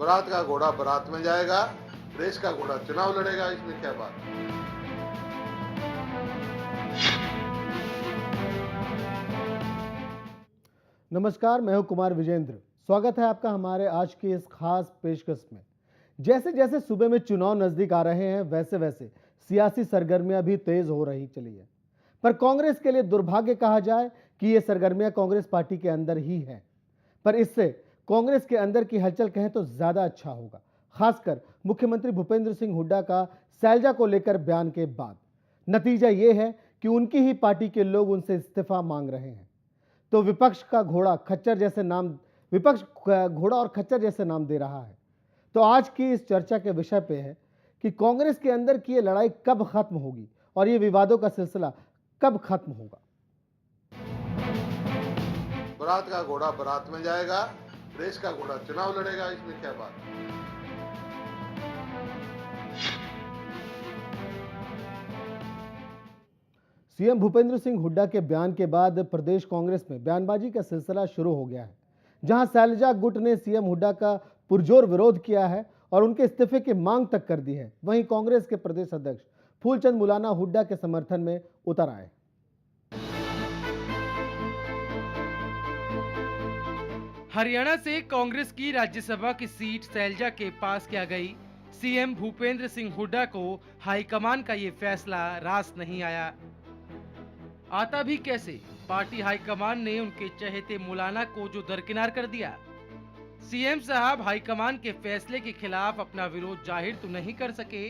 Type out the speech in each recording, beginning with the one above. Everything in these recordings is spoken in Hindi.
बारात का घोड़ा बारात में जाएगा, रेस का घोड़ा चुनाव लड़ेगा, इसमें क्या बात है। नमस्कार, मैं हूं कुमार विजेंद्र। स्वागत है आपका हमारे आज की इस खास पेशकश में। जैसे जैसे सूबे में चुनाव नजदीक आ रहे हैं, वैसे वैसे सियासी सरगर्मियां भी तेज हो रही चली है। पर कांग्रेस के लिए दुर्भाग्य कहा जाए कि ये सरगर्मियां कांग्रेस पार्टी के अंदर ही है। पर इससे कांग्रेस के अंदर की हलचल कहें तो ज्यादा अच्छा होगा, खासकर मुख्यमंत्री भूपेंद्र सिंह हुड्डा का सैलजा को लेकर बयान के बाद। नतीजा ये है कि उनकी ही पार्टी के लोग उनसे इस्तीफा मांग रहे हैं। तो विपक्ष और खच्चर जैसे नाम दे रहा है। तो आज की इस चर्चा के विषय पे है कि कांग्रेस के अंदर की ये लड़ाई कब खत्म होगी और ये विवादों का सिलसिला कब खत्म होगा। बारात का घोड़ा बारात में जाएगा, रेस का घोड़ा चुनाव लड़ेगा, इसमें क्या बात है। सीएम भूपेंद्र सिंह हुड्डा के बयान के बाद प्रदेश कांग्रेस में बयानबाजी का सिलसिला शुरू हो गया है, जहां सैलजा गुट ने सीएम हुड्डा का पुरजोर विरोध किया है और उनके इस्तीफे की मांग तक कर दी है। वहीं कांग्रेस के प्रदेश अध्यक्ष फूलचंद मुलाना हुड्डा के समर्थन में उतर आए। हरियाणा से कांग्रेस की राज्यसभा की सीट सैलजा के पास क्या गई। सीएम भूपेंद्र सिंह हुड्डा को हाईकमान का ये फैसला रास नहीं आया। आता भी कैसे? पार्टी हाईकमान ने उनके चहेते मुलाना को जो दरकिनार कर दिया। सीएम साहब हाईकमान के फैसले के खिलाफ अपना विरोध जाहिर तो नहीं कर सके,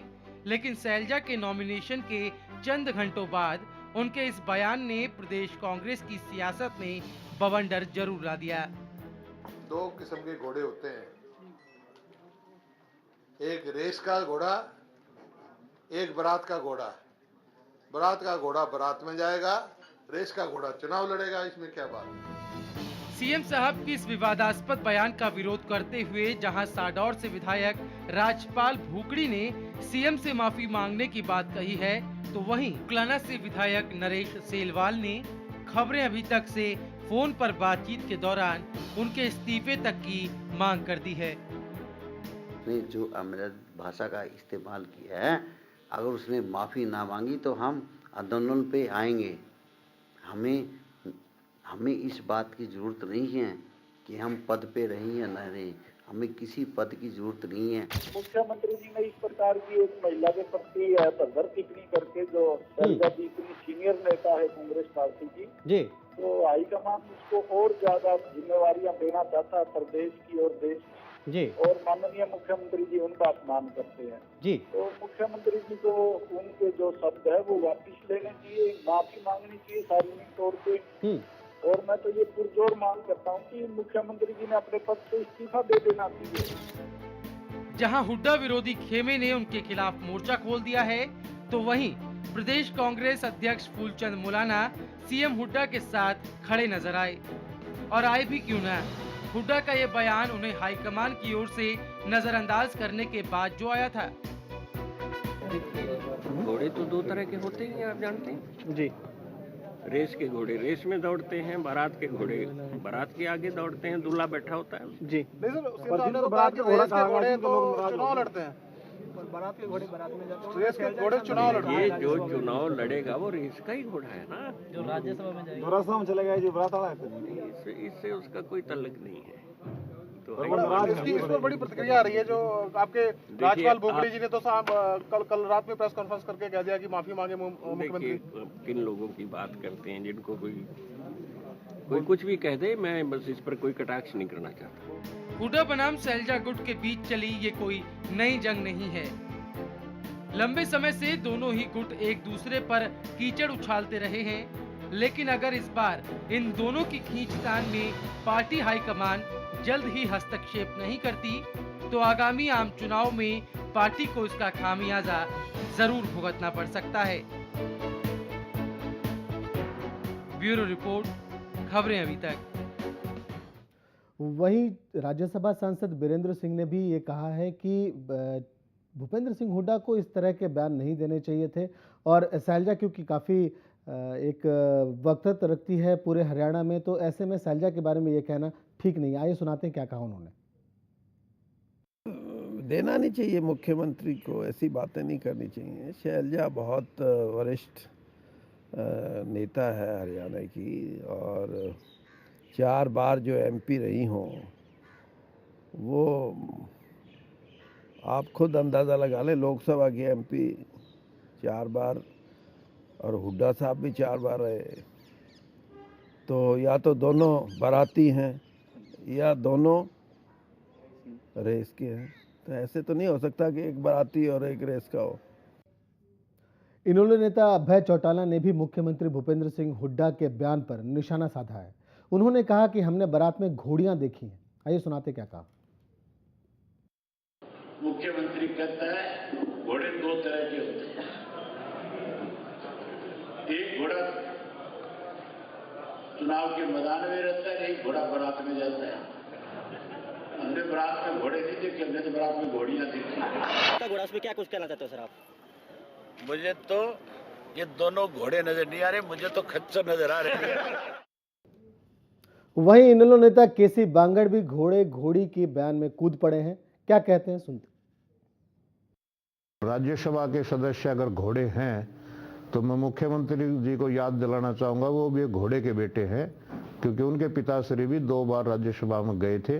लेकिन सैलजा के नॉमिनेशन के चंद घंटों बाद उनके इस बयान ने प्रदेश कांग्रेस की सियासत में बवंडर जरूर ला दिया। दो किस्म के घोड़े होते हैं, एक रेस का घोड़ा, एक बारात का घोड़ा। बारात का घोड़ा बारात में जाएगा, रेस का घोड़ा चुनाव लड़ेगा, इसमें क्या बात है। सीएम साहब की इस विवादास्पद बयान का विरोध करते हुए जहां साडौर से विधायक राजपाल भूकड़ी ने सीएम से माफी मांगने की बात कही है, तो वहीं उकलाना से विधायक नरेश सेलवाल ने खबरें अभी तक से फोन पर बातचीत के दौरान उनके इस्तीफे तक की मांग कर दी है। उसने जो अमृत भाषा का इस्तेमाल किया है, अगर उसने माफ़ी ना मांगी तो हम आंदोलन पे आएंगे। हमें इस बात की ज़रूरत नहीं है कि हम पद पे रहें या न रहें, हमें किसी पद की ज़रूरत नहीं है। मुख्यमंत्री जी ने इस प्रकार की एक महिला के प्रति भद्र टिप्पणी करके, जो सैलजा जी इतनी सीनियर नेता है कांग्रेस पार्टी की जी, तो हाईकमान उसको और ज्यादा जिम्मेवारियां देना चाहता है प्रदेश की और देश की जी, और माननीय मुख्यमंत्री जी उनका अपमान करते हैं। जी, तो मुख्यमंत्री जी को उनके जो शब्द है वो वापिस लेने चाहिए, माफी मांगनी चाहिए सार्वजनिक तौर पे। और मैं तो ये पुरजोर मांग करता हूँ कि मुख्यमंत्री जी ने अपने पद से इस्तीफा दे देना चाहिए। जहां हुड्डा विरोधी खेमे ने उनके खिलाफ मोर्चा खोल दिया है, तो वहीं प्रदेश कांग्रेस अध्यक्ष फूलचंद मुलाना सीएम हुड्डा के साथ खड़े नजर आए। और आए भी क्यों न, हुड्डा का ये बयान उन्हें हाईकमान की ओर से नजरअंदाज करने के बाद जो आया था। घोड़े तो दो तरह के होते हैं, आप जानते हैं जी, रेस के घोड़े रेस में दौड़ते हैं, बारात के घोड़े बारात के आगे दौड़ते हैं, दूल्हा बैठा होता है। जी। बारात के घोड़े तो चुनाव लड़ते हैं, बारात के घोड़े बारात में जाते हैं, रेस के घोड़े चुनाव लड़ते हैं। ये जो चुनाव लड़ेगा वो रेस का ही घोड़ा है ना, जो राज्यसभा में चलेगा, जो बारात वाला है, इससे उसका कोई ताल्लुक नहीं है। तो इसकी इस पर बड़ी प्रतिक्रिया आ रही है। जो आपके राजपाल भूकड़ी जी ने तो कल रात में प्रेस कॉन्फ्रेंस करके कह दिया कि माफी मांगे मुख्यमंत्री। किन लोगों की बात करते हैं जिनको कोई कुछ भी कह दे, मैं बस इस पर कोई कटाक्ष नहीं करना चाहता। हुड्डा बनाम सैलजा गुट के बीच चली ये कोई नई जंग नहीं है। लंबे समय से दोनों ही गुट एक दूसरे पर कीचड़ उछालते रहे हैं, लेकिन अगर इस बार इन दोनों की खींचतान में पार्टी हाईकमान जल्द ही हस्तक्षेप नहीं करती, तो आगामी आम चुनाव में पार्टी को इसका खामियाजा जरूर भुगतना पड़ सकता है। ब्यूरो रिपोर्ट, खबरें अभी तक। वहीं राज्यसभा सांसद बीरेंद्र सिंह ने भी ये कहा है कि भूपेंद्र सिंह हुड्डा को इस तरह के बयान नहीं देने चाहिए थे और सैलजा क्योंकि काफ़ी एक वक्तव्य रखती है पूरे हरियाणा में, तो ऐसे में सैलजा के बारे में ये कहना ठीक नहीं। आइए सुनाते हैं क्या कहा उन्होंने। देना नहीं चाहिए मुख्यमंत्री को, ऐसी बातें नहीं करनी चाहिए। शैलजा बहुत वरिष्ठ नेता है हरियाणा की, और 4 बार जो एमपी रही हों, वो आप खुद अंदाज़ा लगा लें। लोकसभा की एमपी 4 बार, और हुड्डा साहब भी 4 बार रहे। तो या तो दोनों बाराती हैं या दोनों रेस के हैं। तो ऐसे तो नहीं हो सकता कि एक बाराती और एक रेस का हो। इनेलो नेता अभय चौटाला ने भी मुख्यमंत्री भूपेंद्र सिंह हुड्डा के बयान पर निशाना साधा है। उन्होंने कहा कि हमने बारात में घोड़ियां देखी हैं। आइए सुनाते क्या कहा। मुख्यमंत्री कहता है घोड़े 2 तरह के होते हैं। एक घोड़ा चुनाव के मैदान में रहता है, एक घोड़ा बारात में जाता है। हमने बारात में घोड़े नहीं देखे, हमने तो बारात में घोड़ियां देखी। घोड़ा पे क्या कुछ कहना चाहते हो सर आप? मुझे तो ये दोनों घोड़े नजर नहीं आ रहे, मुझे तो खच्चर नजर आ रहे हैं। वहीं इनेलो नेता केसी बांगड़ भी घोड़े घोड़ी के बयान में कूद पड़े हैं। क्या कहते हैं सुनते। राज्यसभा के सदस्य अगर घोड़े हैं तो मैं मुख्यमंत्री जी को याद दिलाना चाहूंगा, वो भी एक घोड़े के बेटे हैं, क्योंकि उनके पिताश्री भी 2 बार राज्यसभा में गए थे।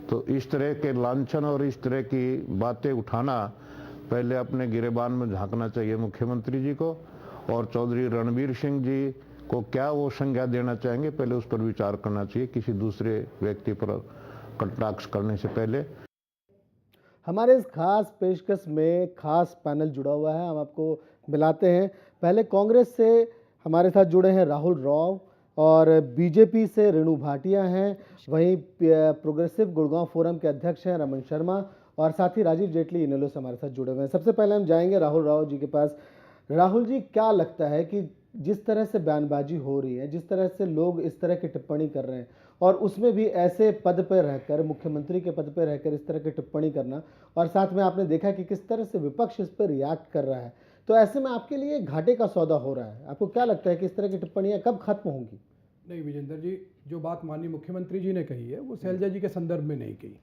तो इस तरह के लांछन और इस तरह की बातें उठाना, पहले अपने गिरेबान में झांकना चाहिए मुख्यमंत्री जी को। और चौधरी रणबीर सिंह जी को क्या वो संज्ञा देना चाहेंगे, पहले उस पर विचार करना चाहिए, किसी दूसरे व्यक्ति पर कटाक्ष करने से पहले। हमारे इस खास पेशकश में खास पैनल जुड़ा हुआ है, हम आपको मिलाते हैं। पहले कांग्रेस से हमारे साथ जुड़े हैं राहुल राव, और बीजेपी से रेणु भाटिया हैं। वहीं प्रोग्रेसिव गुड़गांव फोरम के अध्यक्ष हैं रमन शर्मा, और साथ ही राजीव जेटली इनेलो से हमारे साथ जुड़े हुए हैं। सबसे पहले हम जाएंगे राहुल राव जी के पास। राहुल जी, क्या लगता है कि जिस तरह से बयानबाजी हो रही है, जिस तरह से लोग इस तरह की टिप्पणी कर रहे हैं, और उसमें भी ऐसे पद पर रहकर, मुख्यमंत्री के पद पर रहकर इस तरह की टिप्पणी करना, और साथ में आपने देखा कि किस तरह से विपक्ष इस पर रिएक्ट कर रहा है, तो ऐसे में आपके लिए घाटे का सौदा हो रहा है। आपको क्या लगता है कि इस तरह की टिप्पणियां कब खत्म होंगी? नहीं विजेंद्र जी, जो बात माननीय मुख्यमंत्री जी ने कही है वो शैलजा जी के संदर्भ में नहीं कही।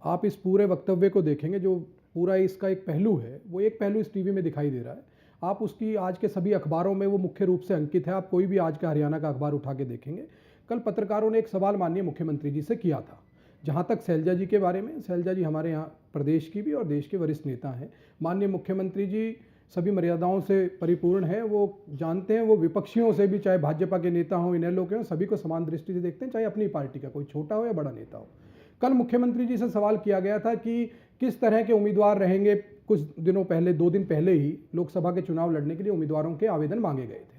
आप इस पूरे वक्तव्य को देखेंगे, जो पूरा इसका एक पहलू है, वो एक पहलू इस टीवी में दिखाई दे रहा है। आप उसकी आज के सभी अखबारों में वो मुख्य रूप से अंकित है। आप कोई भी आज का हरियाणा का अखबार उठा के देखेंगे, कल पत्रकारों ने एक सवाल माननीय मुख्यमंत्री जी से किया था। जहाँ तक शैलजा जी के बारे में, शैलजा जी हमारे यहाँ प्रदेश की भी और देश के वरिष्ठ नेता हैं। माननीय मुख्यमंत्री जी सभी मर्यादाओं से परिपूर्ण है। वो जानते हैं, वो विपक्षियों से भी, चाहे भाजपा के नेता हों, इनेलो के हों, सभी को समान दृष्टि से देखते हैं, चाहे अपनी पार्टी का कोई छोटा हो या बड़ा नेता हो। कल मुख्यमंत्री जी से सवाल किया गया था कि किस तरह के उम्मीदवार रहेंगे। कुछ दिनों पहले, 2 दिन पहले ही लोकसभा के चुनाव लड़ने के लिए उम्मीदवारों के आवेदन मांगे गए थे।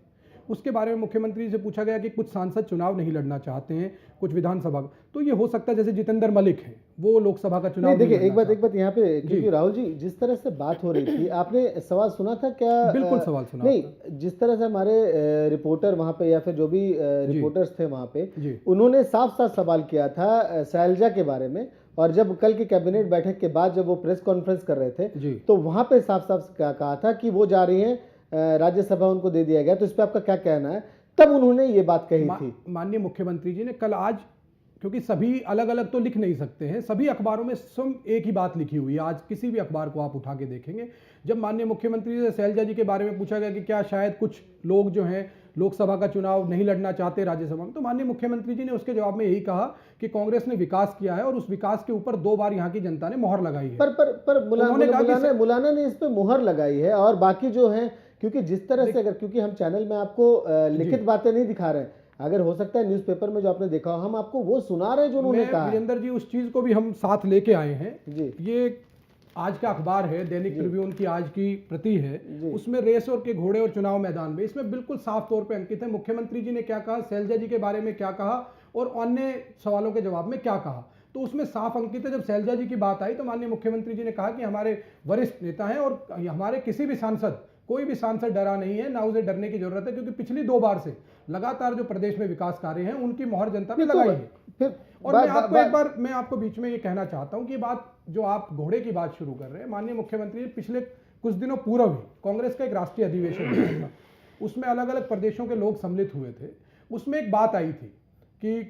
उसके बारे में मुख्यमंत्री से पूछा गया कि कुछ सांसद चुनाव नहीं लड़ना चाहते हैं, कुछ विधानसभा, तो ये हो सकता है जैसे जितेंद्र मलिक है, वो लोकसभा का चुनाव देखिए एक बात यहाँ पे, क्योंकि राहुल जी जिस तरह से बात हो रही थी, आपने सवाल सुना था क्या? बिल्कुल सवाल सुना। नहीं, जिस तरह से हमारे रिपोर्टर वहां पे, या फिर जो भी रिपोर्टर्स थे वहां पे, उन्होंने साफ साफ सवाल किया था शैलजा के बारे में। और जब कल की कैबिनेट बैठक के बाद जब वो प्रेस कॉन्फ्रेंस कर रहे थे, तो वहां पे साफ साफ कहा था कि वो जा रही हैं राज्यसभा, उनको दे दिया गया। तो इस पर आपका क्या कहना है? तब उन्होंने ये बात कही थी माननीय मुख्यमंत्री जी ने कल। आज क्योंकि सभी अलग अलग तो लिख नहीं सकते हैं, सभी अखबारों में स्वयं एक ही बात लिखी हुई है। आज किसी भी अखबार को आप उठा के देखेंगे, जब माननीय मुख्यमंत्री से शैलजा जी के बारे में पूछा गया कि क्या शायद कुछ लोग जो हैं लोकसभा का चुनाव नहीं लड़ना चाहते राज्यसभा में, तो माननीय मुख्यमंत्री जी ने उसके जवाब में यही कहा कि कांग्रेस ने विकास किया है और उस विकास के ऊपर 2 बार यहाँ की जनता ने मोहर लगाई है। पर मुलाना ने इस पे मोहर लगाई है, और बाकी जो है, क्योंकि जिस तरह से, अगर क्योंकि हम चैनल में आपको लिखित बातें नहीं दिखा रहे हैं, अगर हो सकता है न्यूज़पेपर में जो आपने देखा हो, हम आपको वो सुना रहे हैं जो उन्होंने कहा। वीरेंद्र जी, उस चीज को भी हम साथ लेके आए हैं जी। ये आज का अखबार है, दैनिक ट्रिब्यून की आज की प्रति है, उसमें रेस और के घोड़े और चुनाव मैदान में, इसमें बिल्कुल साफ तौर पे अंकित है मुख्यमंत्री जी ने क्या कहा, शैलजा जी के बारे में क्या कहा, और अन्य सवालों के जवाब में क्या कहा। तो उसमें साफ अंकित है। जब शैलजा जी की बात आई तो माननीय मुख्यमंत्री जी ने कहा कि हमारे वरिष्ठ नेता हैं और हमारे किसी भी सांसद, कोई भी सांसद डरा नहीं है, ना उसे डरने की जरूरत है, क्योंकि पिछली 2 बार से लगातार जो प्रदेश में विकास कार्य हैं उनकी मोहर जनता ने लगाई है। और मैं आपको बीच में ये कहना चाहता हूं कि ये बात जो आप घोड़े की बात शुरू कर रहे हैं, माननीय मुख्यमंत्री पिछले कुछ दिनों पूर्व ही कांग्रेस का एक राष्ट्रीय अधिवेशन हुआ था, उसमें अलग अलग प्रदेशों के लोग सम्मिलित हुए थे। उसमें एक बात आई थी कि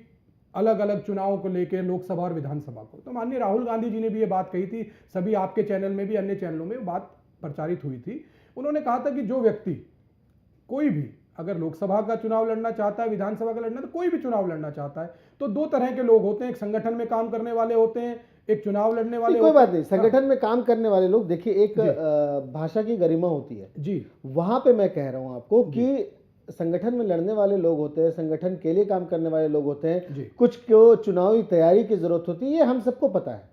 अलग अलग चुनावों को लेकर, लोकसभा और विधानसभा को। तो माननीय राहुल गांधी जी ने भी ये बात कही थी, सभी आपके चैनल में भी, अन्य चैनलों में बात प्रचारित हुई थी। उन्होंने कहा था कि जो व्यक्ति कोई भी अगर लोकसभा का चुनाव लड़ना चाहता है, विधानसभा का लड़ना, तो कोई भी चुनाव लड़ना चाहता है, तो दो तरह के लोग होते हैं, एक संगठन में काम करने वाले होते हैं, एक चुनाव लड़ने वाले। कोई बात नहीं, संगठन में काम करने वाले लोग, देखिए एक भाषा की गरिमा होती है जी, वहां पे मैं कह रहा हूं आपको कि संगठन में लड़ने वाले लोग होते हैं, संगठन के लिए काम करने वाले लोग होते हैं, कुछ को चुनावी तैयारी की जरूरत होती है, ये हम सबको पता है।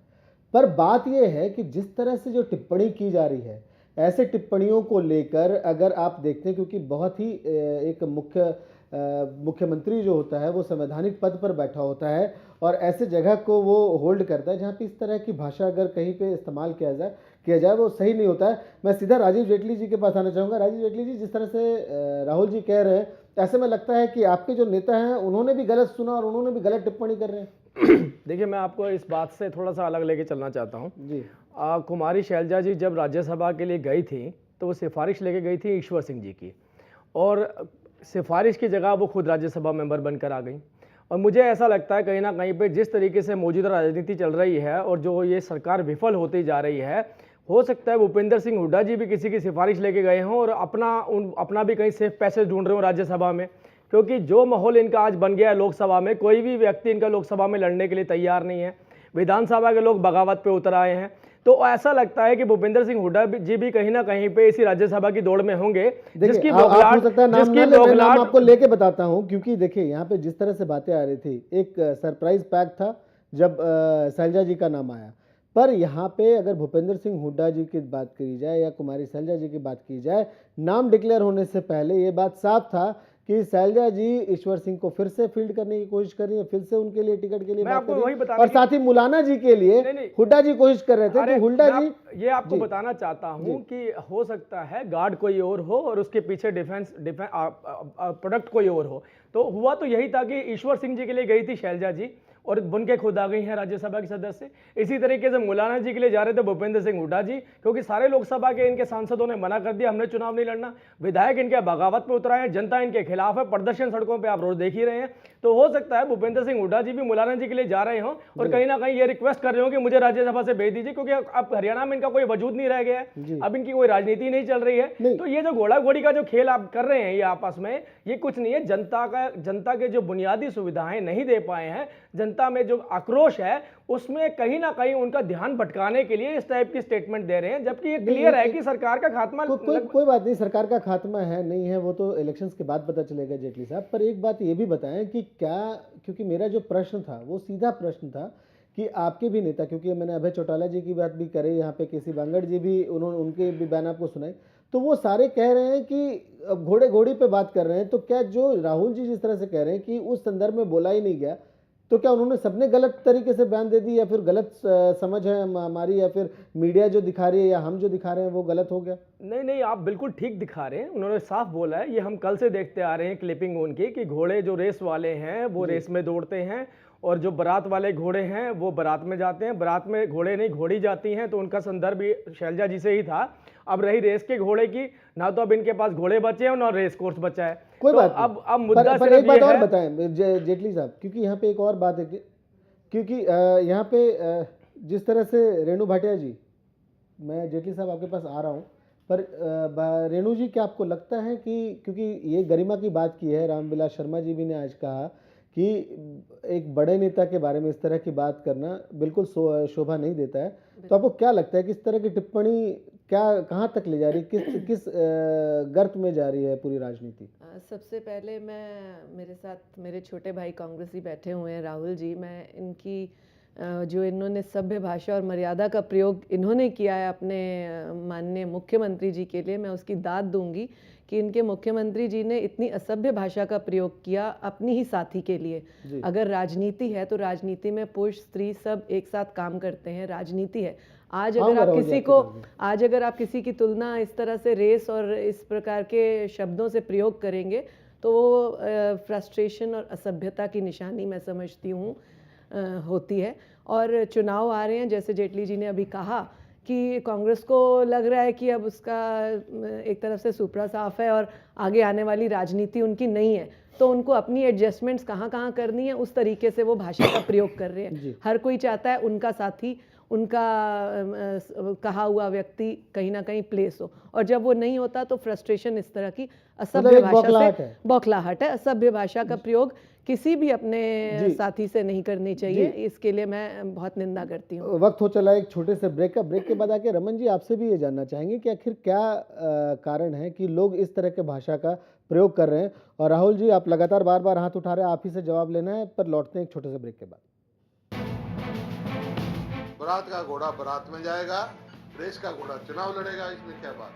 पर बात यह है कि जिस तरह से जो टिप्पणी की जा रही है, ऐसे टिप्पणियों को लेकर अगर आप देखते हैं, क्योंकि बहुत ही एक मुख्यमंत्री जो होता है वो संवैधानिक पद पर बैठा होता है और ऐसे जगह को वो होल्ड करता है जहाँ पे इस तरह की भाषा अगर कहीं पे इस्तेमाल किया जाए वो सही नहीं होता है। मैं सीधा राजीव जेटली जी के पास आना चाहूँगा। राजीव जेटली जी, जिस तरह से राहुल जी कह रहे हैं, ऐसे में लगता है कि आपके जो नेता हैं उन्होंने भी गलत सुना और उन्होंने भी गलत टिप्पणी कर रहे हैं। देखिए, मैं आपको इस बात से थोड़ा सा अलग लेके चलना चाहता हूँ जी। कुमारी शैलजा जी जब राज्यसभा के लिए गई थी तो वो सिफारिश लेके गई थी ईश्वर सिंह जी की, और सिफारिश की जगह वो खुद राज्यसभा मेंबर बनकर आ गई। और मुझे ऐसा लगता है कहीं ना कहीं पे जिस तरीके से मौजूदा राजनीति चल रही है और जो ये सरकार विफल होती जा रही है, हो सकता है भूपेंद्र सिंह हुड्डा जी भी किसी की सिफारिश लेके गए हों और अपना भी कहीं सेफ पैसेज ढूंढ रहे हो राज्यसभा में, क्योंकि जो माहौल इनका आज बन गया है लोकसभा में, कोई भी व्यक्ति इनका लोकसभा में लड़ने के लिए तैयार नहीं है। विधानसभा के लोग बगावत पे उतर आए हैं, तो ऐसा लगता है कि भूपेंद्र सिंह हुड्डा जी भी कहीं ना कहीं पे इसी राज्यसभा की दौड़ में होंगे, जिसकी नाम आपको लेके बताता हूं, क्योंकि देखिए यहाँ पे जिस तरह से बातें आ रही थी, एक सरप्राइज पैक था जब शैलजा जी का नाम आया, पर यहाँ पे अगर भूपेंद्र सिंह हुड्डा जी की बात करी जाए या कुमारी शैलजा जी की बात की जाए, नाम डिक्लेयर होने से पहले ये बात साफ था कि शैलजा जी ईश्वर सिंह को फिर से फील्ड करने की कोशिश कर रही है, फिर से उनके लिए टिकट के लिए बात कर रही है, और साथ ही मुलाना जी के लिए हुड्डा जी कोशिश कर रहे थे। तो हुड्डा जी, ये आपको बताना चाहता हूं कि हो सकता है गार्ड कोई और हो और उसके पीछे डिफेंस प्रोडक्ट कोई और हो। तो हुआ तो यही था कि ईश्वर सिंह जी के लिए गई थी शैलजा जी और बन के खुद आ गई हैं राज्यसभा के सदस्य। इसी तरीके से मुलाना जी के लिए जा रहे थे भूपेंद्र सिंह हुड्डा जी, क्योंकि सारे लोकसभा के इनके सांसदों ने मना कर दिया, हमने चुनाव नहीं लड़ना। विधायक इनके बगावत पे उतरा है, जनता इनके खिलाफ है, प्रदर्शन सड़कों पे आप रोज देख ही रहे हैं। तो हो सकता है भूपेंद्र सिंह हुड्डा जी भी मुलाना जी के लिए जा रहे हों और कहीं ना कहीं ये रिक्वेस्ट कर रहे हो कि मुझे राज्यसभा से भेज दीजिए, क्योंकि अब हरियाणा में इनका कोई वजूद नहीं रह गया है, अब इनकी कोई राजनीति नहीं चल रही है। तो ये जो घोड़ा घोड़ी का जो खेल आप कर रहे हैं ये आपस में, ये कुछ नहीं है। जनता के जो बुनियादी सुविधाएं नहीं दे पाए हैं, जनता में जो आक्रोश है उसमें कहीं ना कहीं उनका ध्यान भटकाने के लिए इस टाइप की स्टेटमेंट दे रहे हैं, जबकि ये क्लियर है कि सरकार का खात्मा कोई बात नहीं, सरकार का खात्मा है नहीं है वो तो इलेक्शंस के बाद पता चलेगा जेटली साहब। पर एक बात ये भी बताएं कि क्या, क्योंकि मेरा जो प्रश्न था वो सीधा प्रश्न था कि आपके भी नेता, क्योंकि मैंने अभय चौटाला जी की बात भी करी, यहाँ पे केसी बांगड़ जी भी, उनके भी बयान आपको सुनाई, तो वो सारे कह रहे हैं कि घोड़े घोड़ी पे बात कर रहे हैं। तो क्या जो राहुल जी जिस तरह से कह रहे हैं कि उस संदर्भ में बोला ही नहीं गया, तो क्या उन्होंने सबने गलत तरीके से बयान दे दी, या फिर गलत समझ है हमारी, या फिर मीडिया जो दिखा रही है या हम जो दिखा रहे हैं वो गलत हो गया? नहीं, आप बिल्कुल ठीक दिखा रहे हैं। उन्होंने साफ बोला है, ये हम कल से देखते आ रहे हैं क्लिपिंग उनकी, कि घोड़े जो रेस वाले हैं वो रेस में दौड़ते हैं और जो बारात वाले घोड़े हैं वो बारात में जाते हैं। बारात में घोड़े नहीं घोड़ी जाती हैं, तो उनका संदर्भ शैलजा जी से ही था। अब रही रेस के घोड़े की, ना तो अब इनके पास घोड़े बचे हैं ना रेस कोर्स बचा है। कोई तो बात अब मुद्दा पर एक बात और बताएं जेटली साहब, क्योंकि यहाँ पे एक और बात है क्योंकि यहाँ पे जिस तरह से रेणु भाटिया जी, मैं जेटली साहब आपके पास आ रहा हूँ, पर रेणु जी क्या आपको लगता है कि, क्योंकि ये गरिमा की बात की है, रामविलास शर्मा जी भी ने आज कहा कि एक बड़े नेता के बारे में इस तरह की बात करना बिल्कुल शोभा नहीं देता है, तो आपको क्या लगता है कि इस तरह की टिप्पणी क्या कहाँ तक ले जा रही है, किस गर्त में जा रही है पूरी राजनीति? सबसे पहले मेरे साथ मेरे छोटे भाई कांग्रेसी बैठे हुए हैं, राहुल जी, मैं इनकी जो इन्होंने सभ्य भाषा और मर्यादा का प्रयोग इन्होंने किया है अपने माननीय मुख्यमंत्री जी के लिए, मैं उसकी दाद दूंगी कि इनके मुख्यमंत्री जी ने इतनी असभ्य भाषा का प्रयोग किया अपनी ही साथी के लिए। अगर राजनीति है तो राजनीति में पुरुष स्त्री सब एक साथ काम करते हैं, राजनीति है। आज अगर आप किसी की तुलना इस तरह से रेस और इस प्रकार के शब्दों से प्रयोग करेंगे तो वो फ्रस्ट्रेशन और असभ्यता की निशानी मैं समझती हूँ होती है। और चुनाव आ रहे हैं, जैसे जेटली जी ने अभी कहा कि कांग्रेस को लग रहा है कि अब उसका एक तरफ से सुपड़ा साफ है और आगे आने वाली राजनीति उनकी नहीं है। तो उनको अपनी एडजस्टमेंट्स कहाँ कहाँ करनी है उस तरीके से वो भाषा का प्रयोग कर रहे हैं। हर कोई चाहता है उनका साथी, उनका कहा हुआ व्यक्ति कहीं ना कहीं प्लेस हो, और जब वो नहीं होता तो फ्रस्ट्रेशन इस तरह की असभ्य भाषा से बौखलाहट है। असभ्य भाषा का प्रयोग किसी भी अपने साथी से नहीं करनी चाहिए, इसके लिए मैं बहुत निंदा करती हूँ। वक्त हो चला एक छोटे से ब्रेक का। ब्रेक के बाद आके रमन जी आपसे भी ये जानना चाहेंगे कि आखिर क्या कारण है कि लोग इस तरह के भाषा का प्रयोग कर रहे हैं। और राहुल जी, आप लगातार बार बार हाथ उठा रहे हैं, आप ही से जवाब लेना है, पर लौटते हैं एक छोटे से ब्रेक के बाद। बारात का घोड़ा बारात में जाएगा, देश का घोड़ा चुनाव लड़ेगा, इसमें क्या बात।